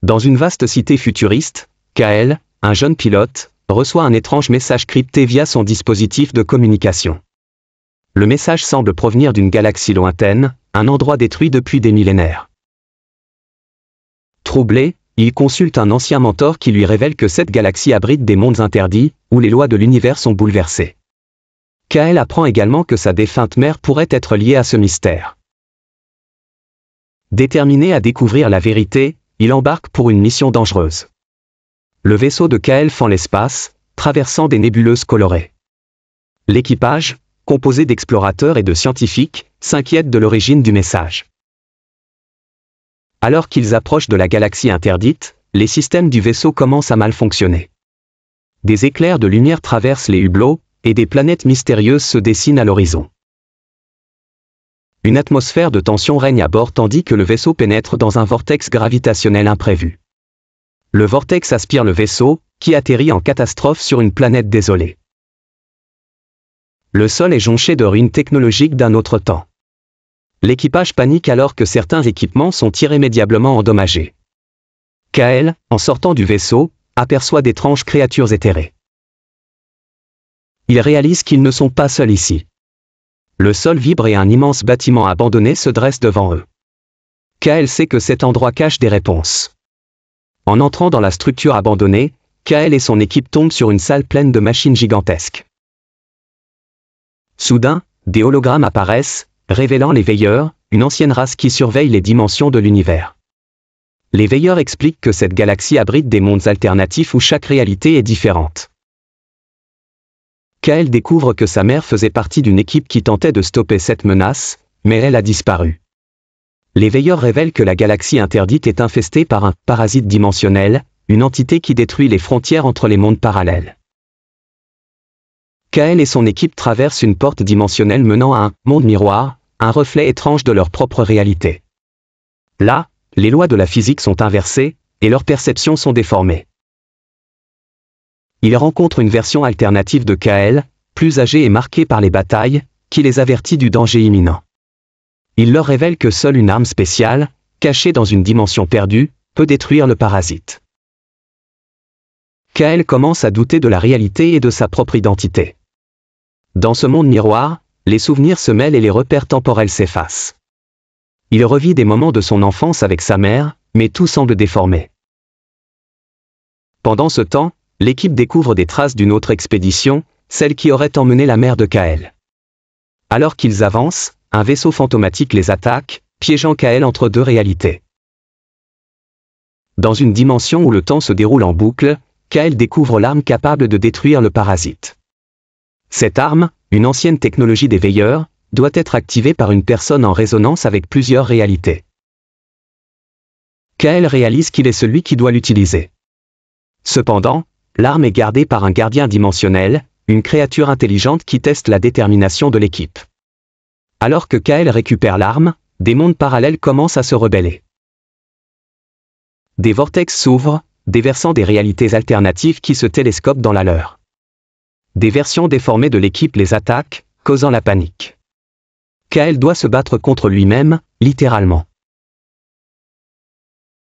Dans une vaste cité futuriste, Kael, un jeune pilote, reçoit un étrange message crypté via son dispositif de communication. Le message semble provenir d'une galaxie lointaine, un endroit détruit depuis des millénaires. Troublé, il consulte un ancien mentor qui lui révèle que cette galaxie abrite des mondes interdits, où les lois de l'univers sont bouleversées. Kael apprend également que sa défunte mère pourrait être liée à ce mystère. Déterminé à découvrir la vérité, il embarque pour une mission dangereuse. Le vaisseau de Kael fend l'espace, traversant des nébuleuses colorées. L'équipage, composé d'explorateurs et de scientifiques, s'inquiète de l'origine du message. Alors qu'ils approchent de la galaxie interdite, les systèmes du vaisseau commencent à mal fonctionner. Des éclairs de lumière traversent les hublots, et des planètes mystérieuses se dessinent à l'horizon. Une atmosphère de tension règne à bord tandis que le vaisseau pénètre dans un vortex gravitationnel imprévu. Le vortex aspire le vaisseau, qui atterrit en catastrophe sur une planète désolée. Le sol est jonché de ruines technologiques d'un autre temps. L'équipage panique alors que certains équipements sont irrémédiablement endommagés. Kael, en sortant du vaisseau, aperçoit d'étranges créatures éthérées. Ils réalisent qu'ils ne sont pas seuls ici. Le sol vibre et un immense bâtiment abandonné se dresse devant eux. Kael sait que cet endroit cache des réponses. En entrant dans la structure abandonnée, Kael et son équipe tombent sur une salle pleine de machines gigantesques. Soudain, des hologrammes apparaissent, révélant les Veilleurs, une ancienne race qui surveille les dimensions de l'univers. Les Veilleurs expliquent que cette galaxie abrite des mondes alternatifs où chaque réalité est différente. Kael découvre que sa mère faisait partie d'une équipe qui tentait de stopper cette menace, mais elle a disparu. Les Veilleurs révèlent que la galaxie interdite est infestée par un parasite dimensionnel, une entité qui détruit les frontières entre les mondes parallèles. Kael et son équipe traversent une porte dimensionnelle menant à un monde miroir, un reflet étrange de leur propre réalité. Là, les lois de la physique sont inversées, et leurs perceptions sont déformées. Ils rencontrent une version alternative de Kael, plus âgée et marquée par les batailles, qui les avertit du danger imminent. Il leur révèle que seule une arme spéciale, cachée dans une dimension perdue, peut détruire le parasite. Kael commence à douter de la réalité et de sa propre identité. Dans ce monde miroir, les souvenirs se mêlent et les repères temporels s'effacent. Il revit des moments de son enfance avec sa mère, mais tout semble déformé. Pendant ce temps, l'équipe découvre des traces d'une autre expédition, celle qui aurait emmené la mère de Kael. Alors qu'ils avancent, un vaisseau fantomatique les attaque, piégeant Kael entre deux réalités. Dans une dimension où le temps se déroule en boucle, Kael découvre l'arme capable de détruire le parasite. Cette arme, une ancienne technologie des Veilleurs, doit être activée par une personne en résonance avec plusieurs réalités. Kael réalise qu'il est celui qui doit l'utiliser. Cependant, l'arme est gardée par un gardien dimensionnel, une créature intelligente qui teste la détermination de l'équipe. Alors que Kael récupère l'arme, des mondes parallèles commencent à se rebeller. Des vortex s'ouvrent, déversant des réalités alternatives qui se télescopent dans la leur. Des versions déformées de l'équipe les attaquent, causant la panique. Kael doit se battre contre lui-même, littéralement.